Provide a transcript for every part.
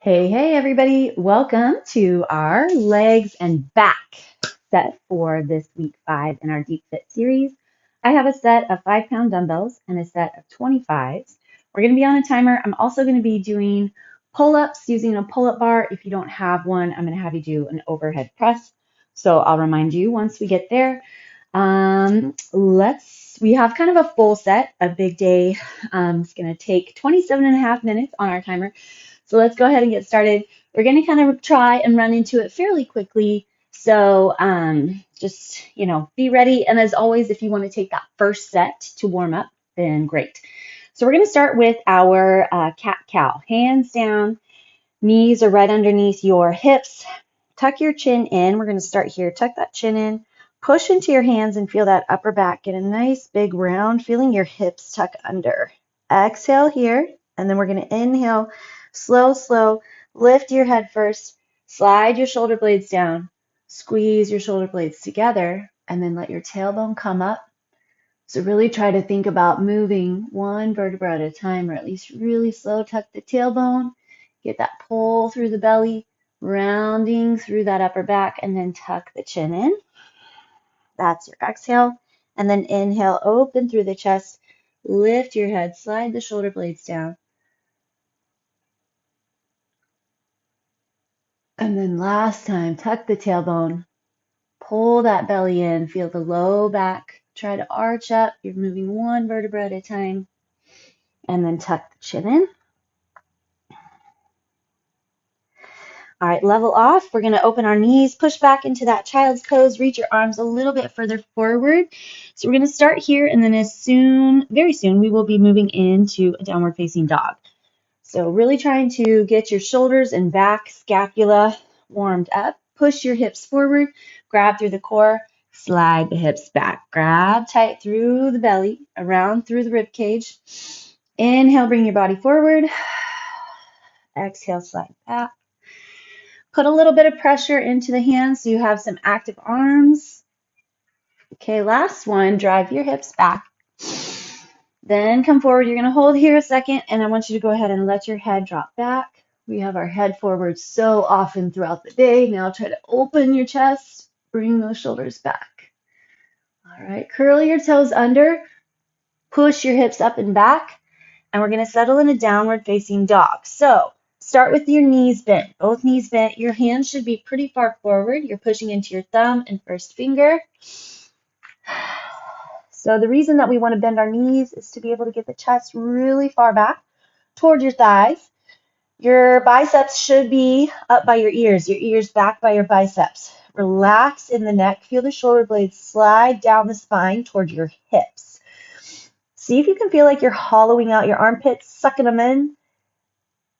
Hey, everybody. Welcome to our legs and back set for this week 5 in our Deep Fit series. I have a set of 5-pound dumbbells and a set of 25s. We're going to be on a timer. I'm also going to be doing pull-ups using a pull-up bar. If you don't have one, I'm going to have you do an overhead press. So I'll remind you once we get there. We have kind of a full set, a big day. It's going to take 27 and a half minutes on our timer. So let's go ahead and get started. We're going to kind of try and run into it fairly quickly. So just, be ready. And as always, if you want to take that first set to warm up, then great. So we're going to start with our cat-cow. Hands down, knees are right underneath your hips. Tuck your chin in. We're going to start here. Tuck that chin in. Push into your hands and feel that upper back. Get a nice big round, feeling your hips tuck under. Exhale here, and then we're going to inhale. Slow. Lift your head first. Slide your shoulder blades down. Squeeze your shoulder blades together, and then let your tailbone come up. So really try to think about moving one vertebra at a time, or at least really slow. Tuck the tailbone. Get that pull through the belly, rounding through that upper back, and then tuck the chin in. That's your exhale. And then inhale, open through the chest. Lift your head, slide the shoulder blades down. And then last time, tuck the tailbone, pull that belly in, feel the low back, try to arch up. You're moving one vertebra at a time, and then tuck the chin in. All right, level off. We're going to open our knees, push back into that child's pose, reach your arms a little bit further forward. So we're going to start here, and then very soon, we will be moving into a downward facing dog. So really trying to get your shoulders and back, scapula warmed up. Push your hips forward, grab through the core, slide the hips back. Grab tight through the belly, around through the rib cage. Inhale, bring your body forward. Exhale, slide back. Put a little bit of pressure into the hands so you have some active arms. Okay, last one, drive your hips back. Then come forward. You're going to hold here a second, and I want you to go ahead and let your head drop back. We have our head forward so often throughout the day. Now try to open your chest, bring those shoulders back. All right, curl your toes under, push your hips up and back, and we're going to settle in a downward facing dog. So start with your knees bent, both knees bent. Your hands should be pretty far forward. You're pushing into your thumb and first finger. So the reason that we want to bend our knees is to be able to get the chest really far back toward your thighs. Your biceps should be up by your ears back by your biceps. Relax in the neck. Feel the shoulder blades slide down the spine toward your hips. See if you can feel like you're hollowing out your armpits, sucking them in.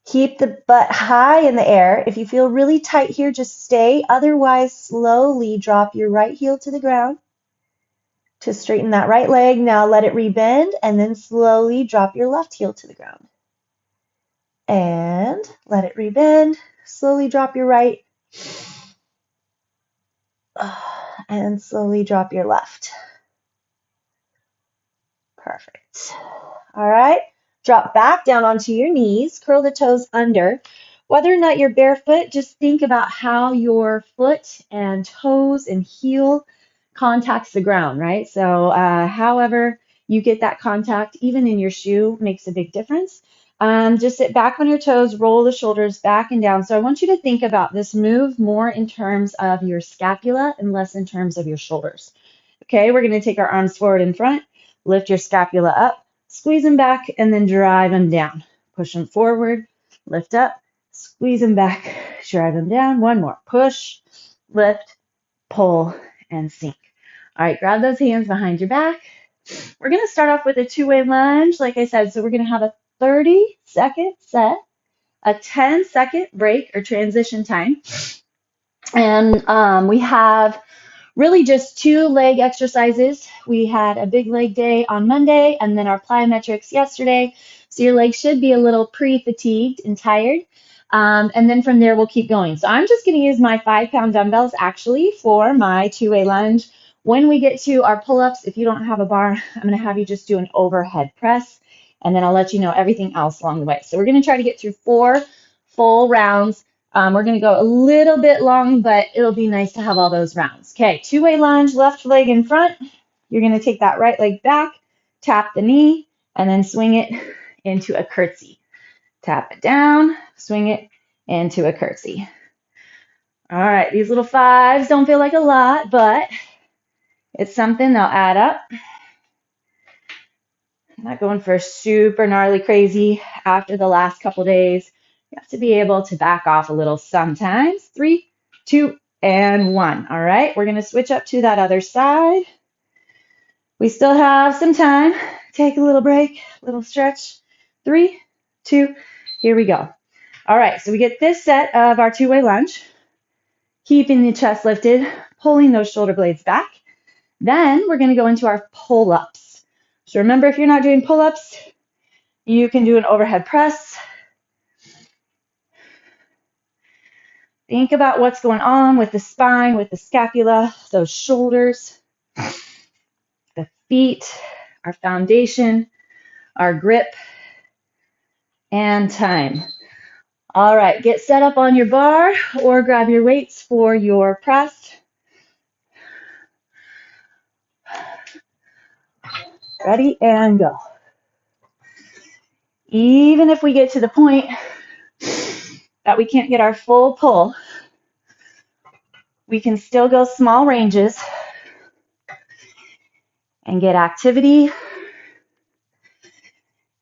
Keep the butt high in the air. If you feel really tight here, just stay. Otherwise, slowly drop your right heel to the ground. To straighten that right leg, now let it rebend, and then slowly drop your left heel to the ground. And let it rebend, slowly drop your right, and slowly drop your left. Perfect. All right, drop back down onto your knees, curl the toes under. Whether or not you're barefoot, just think about how your foot and toes and heel contacts the ground, right? So however you get that contact, even in your shoe, makes a big difference. Just sit back on your toes, roll the shoulders back and down. So I want you to think about this move more in terms of your scapula and less in terms of your shoulders. Okay, we're going to take our arms forward in front, lift your scapula up, squeeze them back, and then drive them down. Push them forward, lift up, squeeze them back, drive them down. One more. Push, lift, pull, and sink. All right, grab those hands behind your back. We're going to start off with a two-way lunge, like I said. So we're going to have a 30-second set, a 10-second break or transition time. And we have really just 2 leg exercises. We had a big leg day on Monday and then our plyometrics yesterday. So your legs should be a little pre-fatigued and tired. And then from there, we'll keep going. So I'm just going to use my 5-pound dumbbells actually for my two-way lunge. When we get to our pull-ups, if you don't have a bar, I'm going to have you just do an overhead press. And then I'll let you know everything else along the way. So we're going to try to get through 4 full rounds. We're going to go a little bit long, but it'll be nice to have all those rounds. Okay, two-way lunge, left leg in front. You're going to take that right leg back, tap the knee, and then swing it into a curtsy. Tap it down, swing it into a curtsy. All right, these little fives don't feel like a lot, but it's something. They'll add up. I'm not going for super gnarly crazy after the last couple days. You have to be able to back off a little sometimes. 3, 2, and 1. All right, we're going to switch up to that other side. We still have some time. Take a little break, little stretch. 3, 2, here we go. All right, so we get this set of our two-way lunge, keeping the chest lifted, pulling those shoulder blades back. Then we're going to go into our pull-ups. So remember, if you're not doing pull-ups, you can do an overhead press. Think about what's going on with the spine, with the scapula, those shoulders, the feet, our foundation, our grip, and time. All right, get set up on your bar or grab your weights for your press. Ready and go. Even if we get to the point that we can't get our full pull, we can still go small ranges and get activity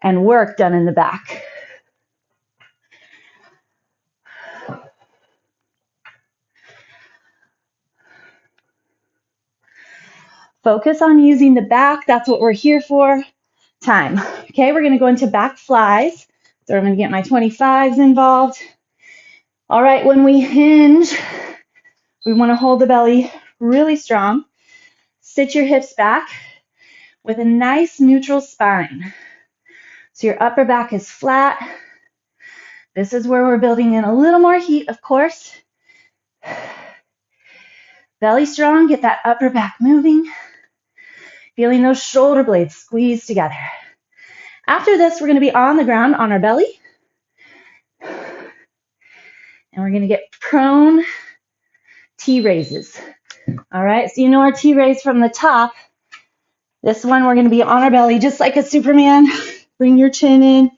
and work done in the back. Focus on using the back. That's what we're here for. Time. Okay, we're going to go into back flies. So I'm going to get my 25s involved. All right, when we hinge, we want to hold the belly really strong. Sit your hips back with a nice neutral spine. So your upper back is flat. This is where we're building in a little more heat, of course. Belly strong, get that upper back moving. Feeling those shoulder blades squeeze together. After this, we're going to be on the ground on our belly. And we're going to get prone T-raises. All right, so you know our T-raise from the top. This one, we're going to be on our belly just like a Superman. Bring your chin in.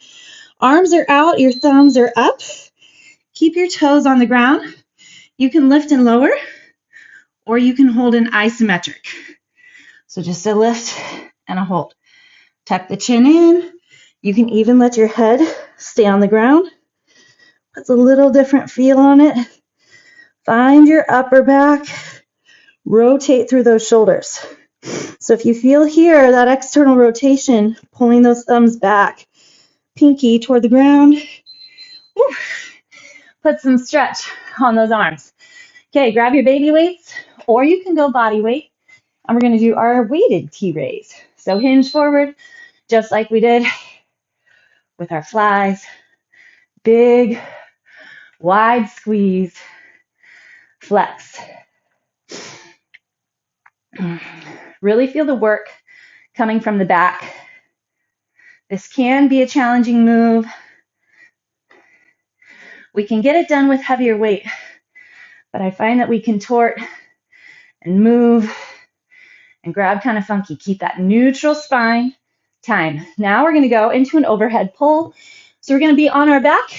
Arms are out, your thumbs are up. Keep your toes on the ground. You can lift and lower, or you can hold an isometric. So just a lift and a hold. Tuck the chin in. You can even let your head stay on the ground. Puts a little different feel on it. Find your upper back. Rotate through those shoulders. So if you feel here, that external rotation, pulling those thumbs back, pinky toward the ground, woo, put some stretch on those arms. Okay, grab your baby weights, or you can go body weight, and we're going to do our weighted T-raise. So hinge forward, just like we did with our flies. Big, wide squeeze, flex. Really feel the work coming from the back. This can be a challenging move. We can get it done with heavier weight, but I find that we contort and move and grab kind of funky. Keep that neutral spine. Time. Now we're going to go into an overhead pull. So we're going to be on our back.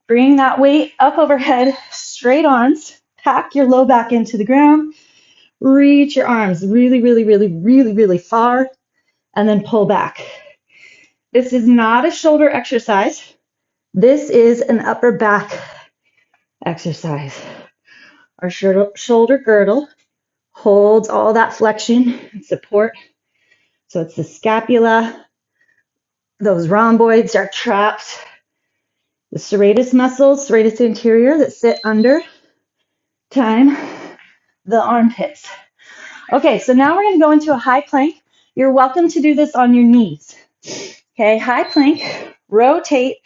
Bring that weight up overhead, straight arms. Pack your low back into the ground. Reach your arms really, really, really, really, really far, and then pull back. This is not a shoulder exercise. This is an upper back exercise. Our shoulder girdle holds all that flexion and support. So it's the scapula. Those rhomboids are trapped. The serratus muscles, serratus anterior, that sit under time the armpits. Okay, so now we're going to go into a high plank. You're welcome to do this on your knees. Okay, high plank. Rotate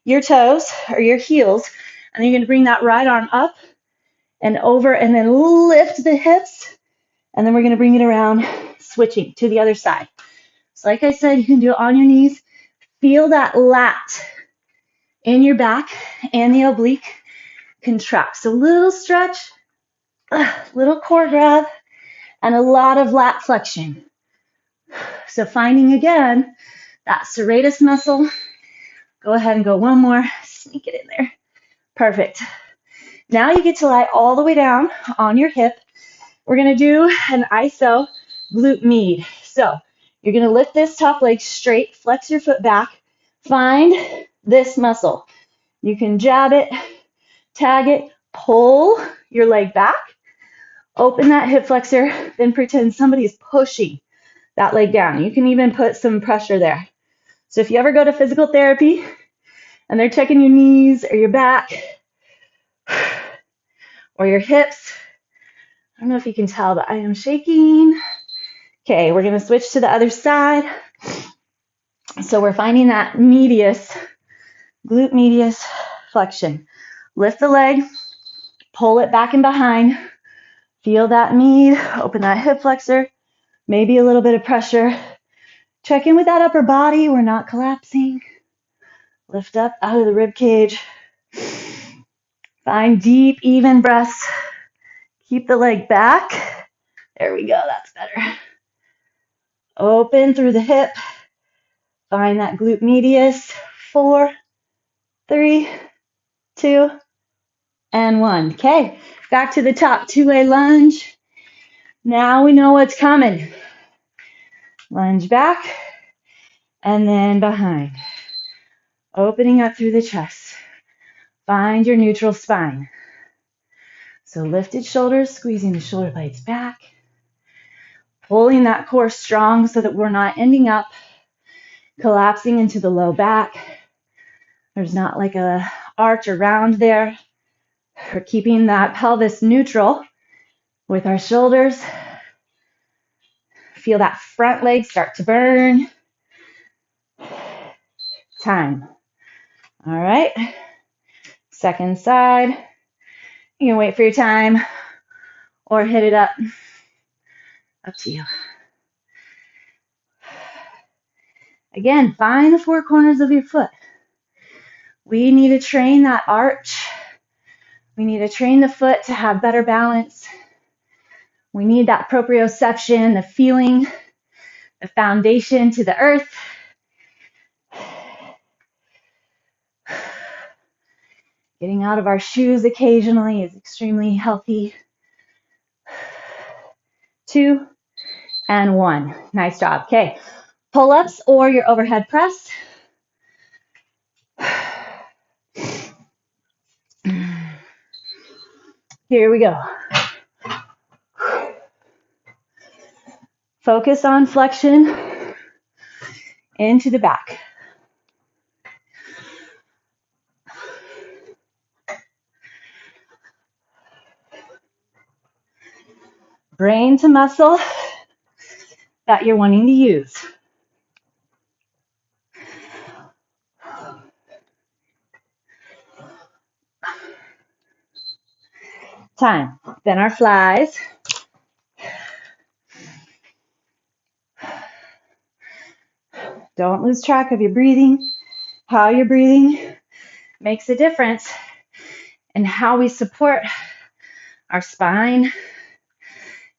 your toes or your heels, and then you're going to bring that right arm up and over, and then lift the hips, and then we're going to bring it around, switching to the other side. So like I said, you can do it on your knees. Feel that lat in your back and the oblique contract. So little stretch, little core grab, and a lot of lat flexion. So finding again that serratus muscle. Go ahead and go one more. Sneak it in there. Perfect. Now you get to lie all the way down on your hip. We're going to do an iso glute med. So you're going to lift this top leg straight, flex your foot back, find this muscle. You can jab it, tag it, pull your leg back, open that hip flexor, then pretend somebody's pushing that leg down. You can even put some pressure there. So if you ever go to physical therapy and they're checking your knees or your back or your hips, I don't know if you can tell, but I am shaking. Okay, we're going to switch to the other side. So we're finding that medius, glute medius flexion. Lift the leg, pull it back and behind. Feel that med, open that hip flexor, maybe a little bit of pressure. Check in with that upper body. We're not collapsing. Lift up out of the rib cage. Find deep, even breaths. Keep the leg back. There we go, that's better. Open through the hip. Find that glute medius. 4, 3, 2, and 1. Okay, back to the top, two-way lunge. Now we know what's coming. Lunge back, and then behind. Opening up through the chest. Find your neutral spine. So lifted shoulders, squeezing the shoulder blades back. Pulling that core strong so that we're not ending up collapsing into the low back. There's not like a arch or round there. We're keeping that pelvis neutral with our shoulders. Feel that front leg start to burn. Time. All right. Second side. You can wait for your time or hit it up. Up to you. Again, find the four corners of your foot. We need to train that arch. We need to train the foot to have better balance. We need that proprioception, the feeling, the foundation to the earth. Getting out of our shoes occasionally is extremely healthy. 2 and 1. Nice job. Okay. Pull-ups or your overhead press. Here we go. Focus on flexion into the back. Brain to muscle that you're wanting to use. Time. Then our flies. Don't lose track of your breathing. How you're breathing makes a difference in how we support our spine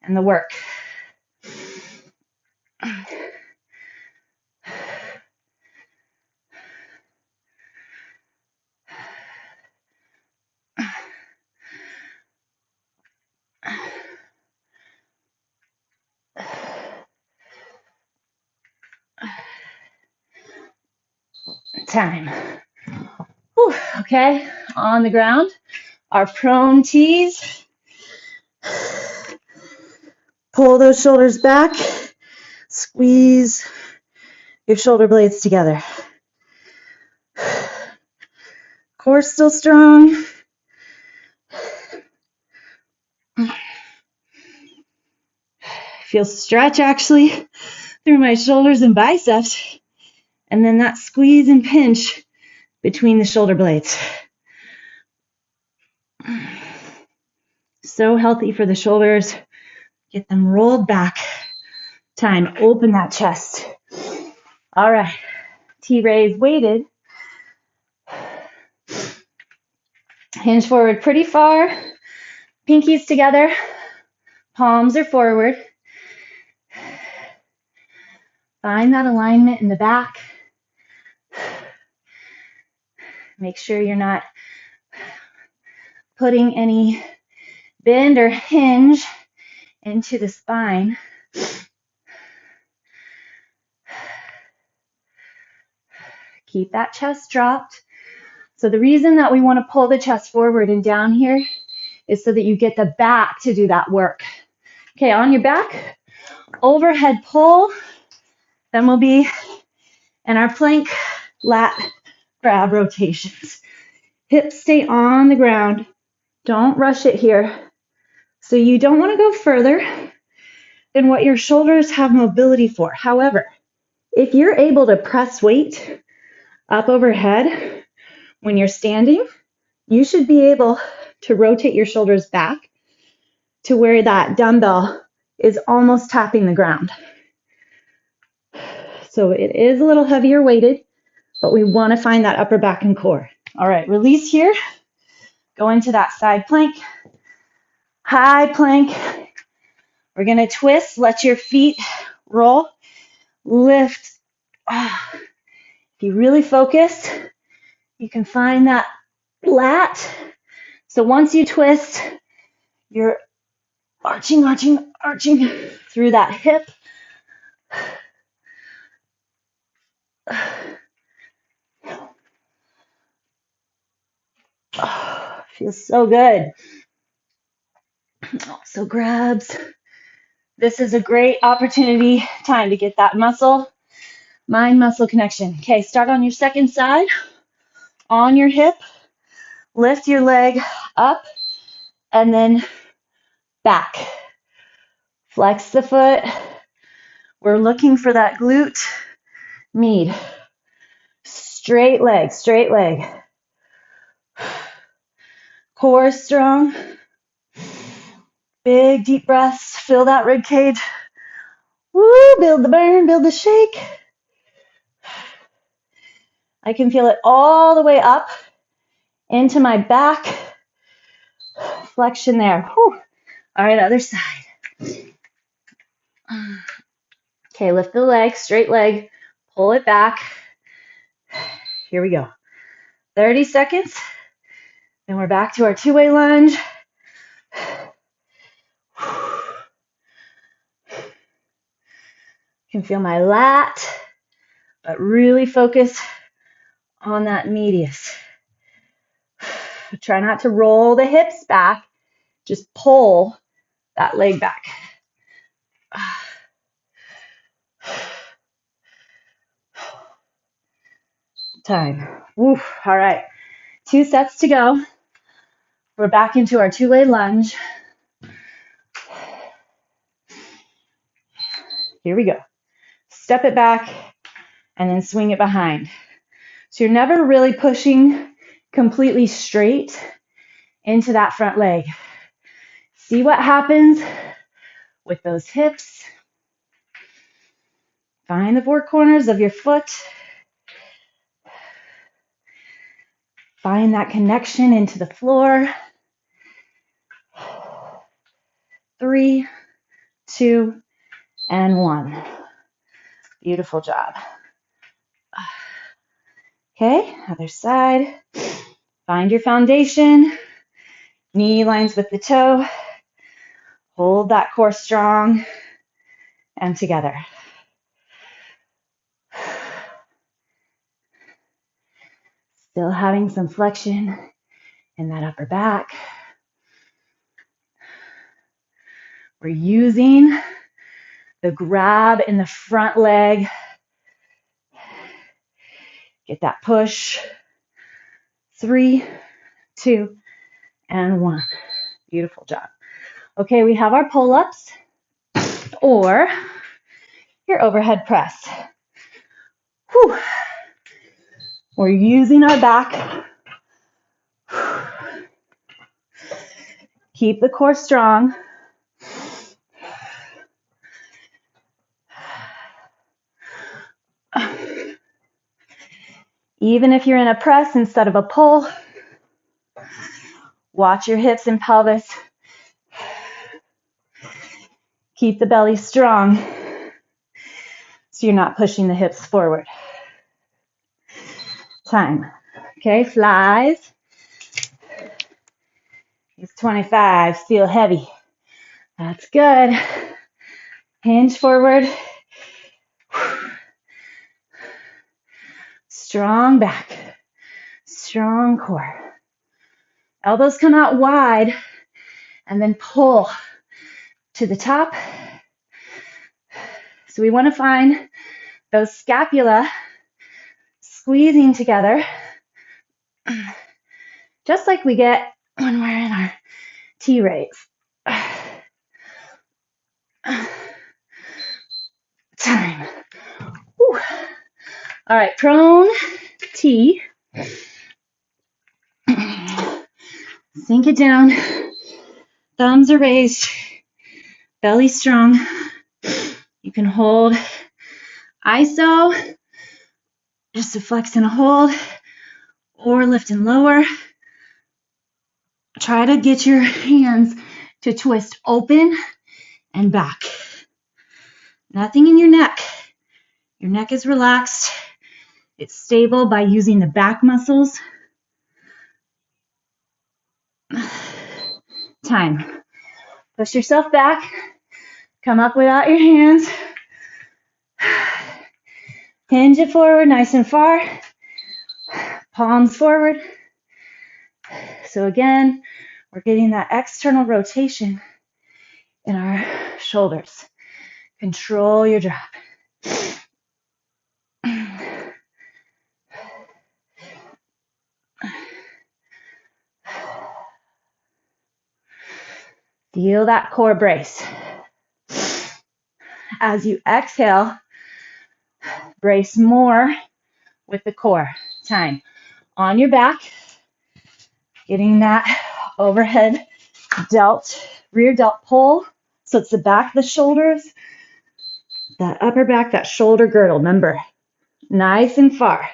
and the work. Time. Whew, okay, on the ground, our prone tees. Pull those shoulders back. Squeeze your shoulder blades together. Core still strong. Feel stretch actually through my shoulders and biceps. And then that squeeze and pinch between the shoulder blades. So healthy for the shoulders. Get them rolled back. Time. Open that chest. All right. T-raise weighted. Hinge forward pretty far. Pinkies together. Palms are forward. Find that alignment in the back. Make sure you're not putting any bend or hinge into the spine. Keep that chest dropped. So the reason that we want to pull the chest forward and down here is so that you get the back to do that work. Okay, on your back, overhead pull. Then we'll be in our plank lat grab rotations. Hips stay on the ground. Don't rush it here. So you don't want to go further than what your shoulders have mobility for. However, if you're able to press weight up overhead when you're standing, you should be able to rotate your shoulders back to where that dumbbell is almost tapping the ground. So it is a little heavier weighted, but we want to find that upper back and core. All right, release here. Go into that side plank. High plank. We're going to twist. Let your feet roll. Lift. If you really focus, you can find that lat. So once you twist, you're arching through that hip. Feels so good. So grabs. This is a great opportunity time to get that mind-muscle connection. Okay, start on your second side. On your hip, lift your leg up and then back. Flex the foot. We're looking for that glute med. Straight leg, straight leg. Core strong. Big deep breaths. Fill that rib cage. Woo, build the burn, build the shake. I can feel it all the way up into my back. Flexion there. Whew. All right, other side. Okay, lift the leg, straight leg. Pull it back. Here we go. 30 seconds. Then we're back to our two-way lunge. You can feel my lat, but really focus on that medius. Try not to roll the hips back. Just pull that leg back. Time. Woo. All right. 2 sets to go. We're back into our two-way lunge. Here we go. Step it back and then swing it behind. So you're never really pushing completely straight into that front leg. See what happens with those hips. Find the four corners of your foot. Find that connection into the floor. 3, 2, and 1. Beautiful job. Okay, other side. Find your foundation. Knee lines with the toe. Hold that core strong and together. Still having some flexion in that upper back. We're using the grab in the front leg. Get that push. 3, 2, and 1. Beautiful job. Okay, we have our pull-ups or your overhead press. Whew. We're using our back. Keep the core strong. Even if you're in a press instead of a pull, Watch your hips and pelvis. Keep the belly strong so you're not pushing the hips forward. Time. Okay, flies. These 25s feel heavy. That's good. Hinge forward. Strong back. Strong core. Elbows come out wide and then pull to the top. So we want to find those scapula squeezing together, just like we get when we're in our T-raise. Time. Whew. All right, prone T. Sink it down. Thumbs are raised. Belly strong. You can hold ISO, just to flex and hold, or lift and lower. Try to get your hands to twist open and back. Nothing in your neck. Your neck is relaxed. It's stable by using the back muscles. Time. Push yourself back. Come up without your hands. Hinge it forward nice and far. Palms forward. So again, we're getting that external rotation in our shoulders. Control your drop. Feel that core brace. As you exhale, brace more with the core. Time. On your back, getting that overhead delt, rear delt pull. So it's the back of the shoulders, that upper back, that shoulder girdle. Remember, nice and far.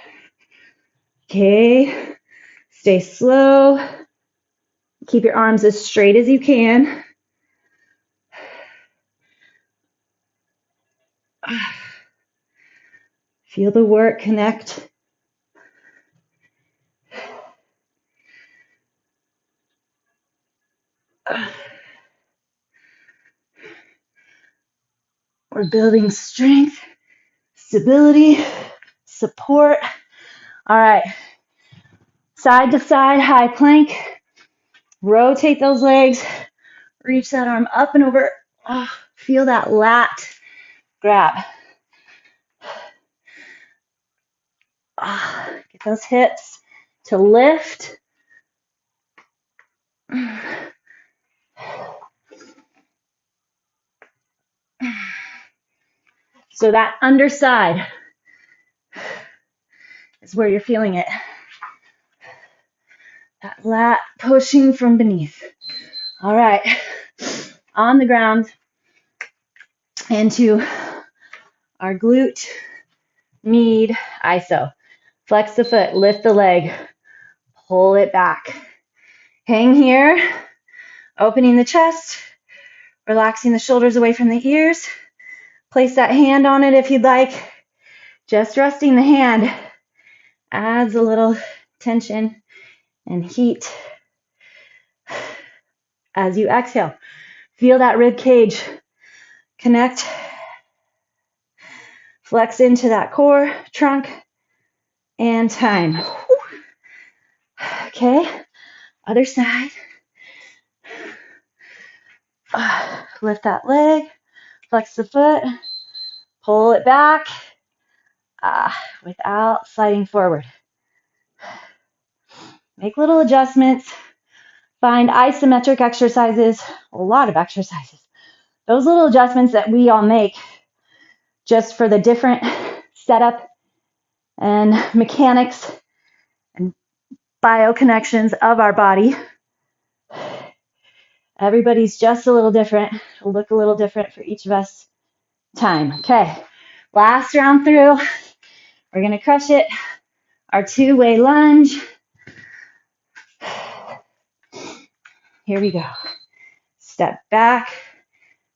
Okay, stay slow. Keep your arms as straight as you can. Feel the work connect. We're building strength, stability, support. All right, side to side, high plank. Rotate those legs. Reach that arm up and over. Oh, feel that lat grab. Oh, get those hips to lift. So that underside is where you're feeling it. That lat pushing from beneath. All right, on the ground into our glute med ISO. Flex the foot, lift the leg, pull it back. Hang here, opening the chest, relaxing the shoulders away from the ears. Place that hand on it if you'd like. Just resting the hand adds a little tension and heat. As you exhale, feel that rib cage connect. Flex into that core, trunk, and time. Okay, other side. Lift that leg, flex the foot, pull it back without sliding forward. Make little adjustments. Find isometric exercises, a lot of exercises. Those little adjustments that we all make just for the different setup and mechanics and bioconnections of our body. Everybody's just a little different. It'll look a little different for each of us. Time. Okay. Last round through. We're going to crush it. Our two-way lunge. Here we go. Step back,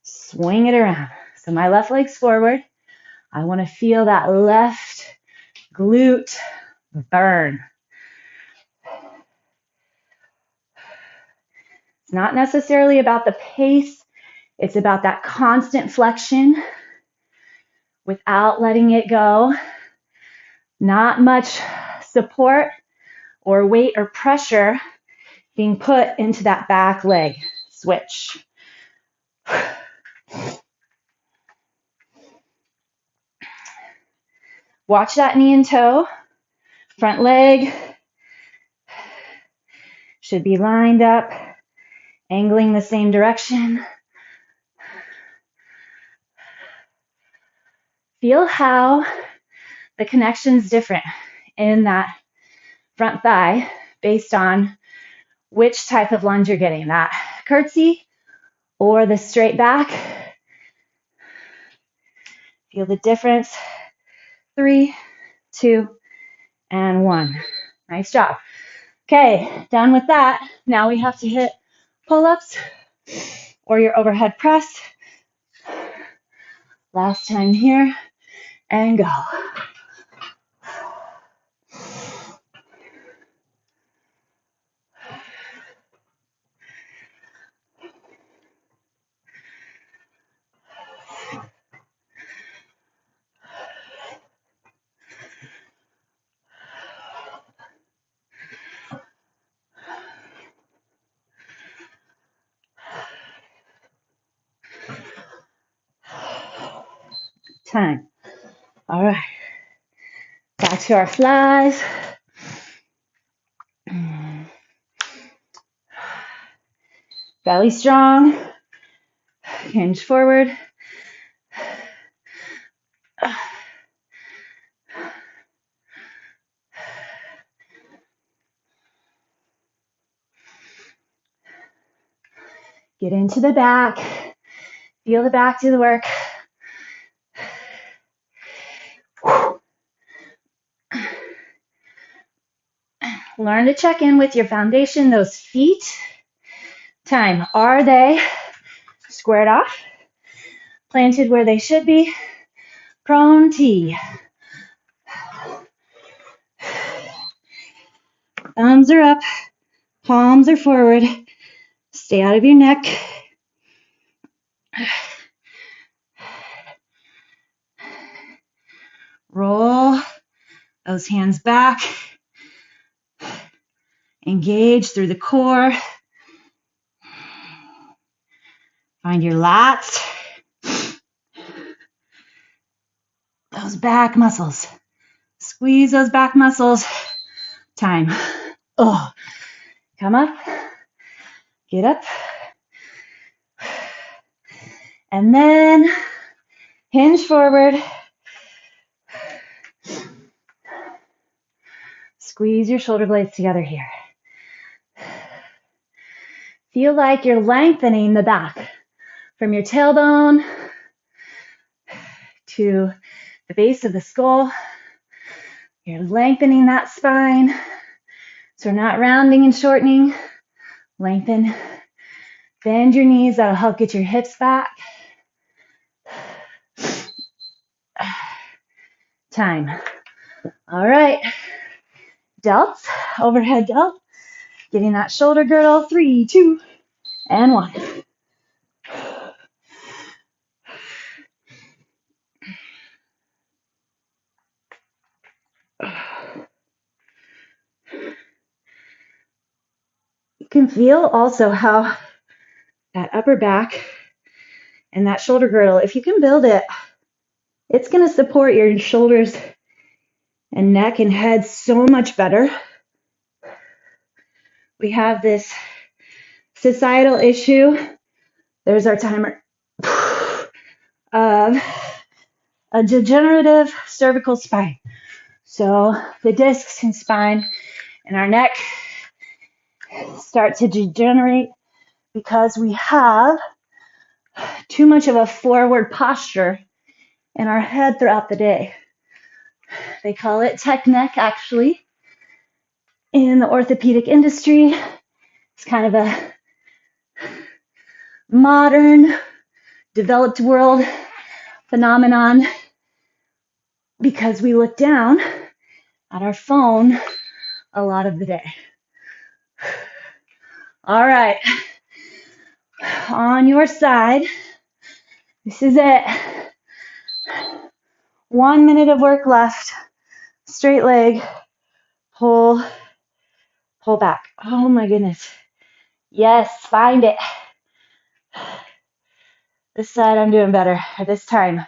swing it around. So my left leg's forward. I want to feel that left glute burn. It's not necessarily about the pace. It's about that constant flexion without letting it go. Not much support or weight or pressure being put into that back leg. Switch. Watch that knee and toe. Front leg should be lined up, angling the same direction. Feel how the connection's different in that front thigh based on which type of lunge you're getting, that curtsy or the straight back. Feel the difference. 3, 2, and 1. Nice job. Okay, done with that. Now we have to hit pull-ups or your overhead press. Last time here, and go. Time. All right. Back to our flies. Belly strong. Hinge forward. Get into the back. Feel the back do the work. Learn to check in with your foundation, those feet. Time. Are they squared off? Planted where they should be? Prone T. Thumbs are up. Palms are forward. Stay out of your neck. Roll those hands back. Engage through the core. Find your lats. Those back muscles. Squeeze those back muscles. Time. Oh. Come up. Get up. And then hinge forward. Squeeze your shoulder blades together here. Feel like you're lengthening the back from your tailbone to the base of the skull. You're lengthening that spine. So we're not rounding and shortening. Lengthen. Bend your knees. That'll help get your hips back. Time. All right. Delts. Overhead delt. Getting that shoulder girdle. 3, 2, and 1. You can feel also how that upper back and that shoulder girdle, if you can build it, it's going to support your shoulders and neck and head so much better. We have this societal issue. There's our timer of a degenerative cervical spine. So the discs and spine in our neck start to degenerate because we have too much of a forward posture in our head throughout the day. They call it tech neck, actually. In the orthopedic industry, it's kind of a modern, developed world phenomenon because we look down at our phone a lot of the day. All right, on your side, this is it. 1 minute of work left. Straight leg, pull back. Oh my goodness. Yes, find it. This side I'm doing better this time.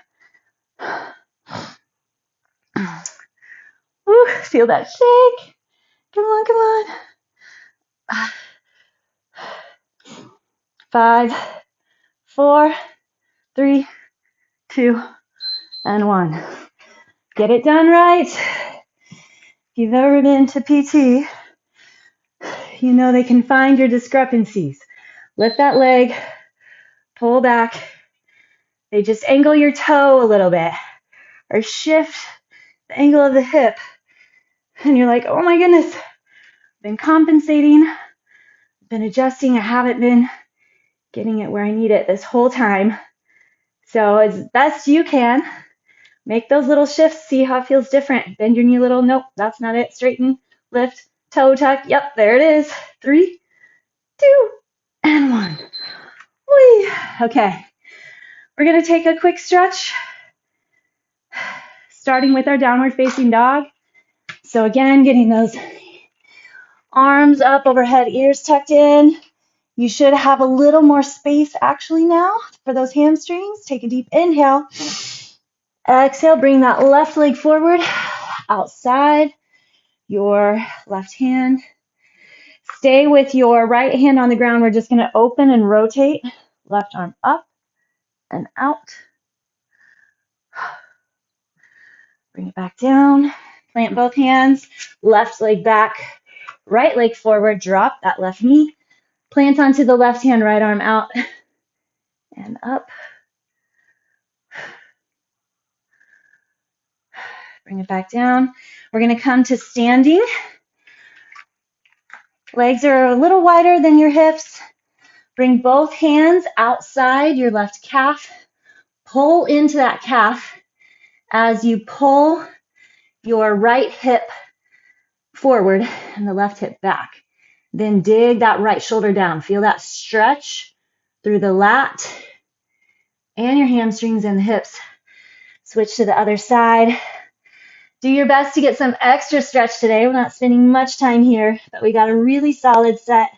Woo, feel that shake. Come on, come on. 5, 4, 3, 2, and 1. Get it done right. If you've ever been to PT, you know they can find your discrepancies. Lift that leg, pull back. They just angle your toe a little bit or shift the angle of the hip. And you're like, oh my goodness, been compensating, been adjusting. I haven't been getting it where I need it this whole time. So as best you can, make those little shifts, see how it feels different. Bend your knee a little. Nope, that's not it. Straighten, lift, toe tuck. Yep, there it is. 3, 2, and 1. Whee. Okay, we're going to take a quick stretch, starting with our downward facing dog. So again, getting those arms up overhead, ears tucked in. You should have a little more space actually now for those hamstrings. Take a deep inhale. Exhale, bring that left leg forward, outside your left hand. Stay with your right hand on the ground. We're just going to open and rotate. Left arm up and out. Bring it back down. Plant both hands. Left leg back. Right leg forward. Drop that left knee. Plant onto the left hand. Right arm out and up. Bring it back down. We're going to come to standing. Legs are a little wider than your hips. Bring both hands outside your left calf. Pull into that calf as you pull your right hip forward and the left hip back. Then dig that right shoulder down. Feel that stretch through the lat and your hamstrings and the hips. Switch to the other side. Do your best to get some extra stretch today. We're not spending much time here, but we got a really solid set.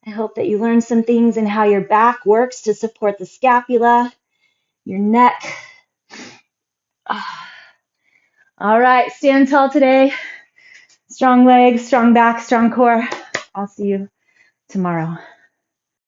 I hope that you learned some things in how your back works to support the scapula, your neck. All right, stand tall today. Strong legs, strong back, strong core. I'll see you tomorrow.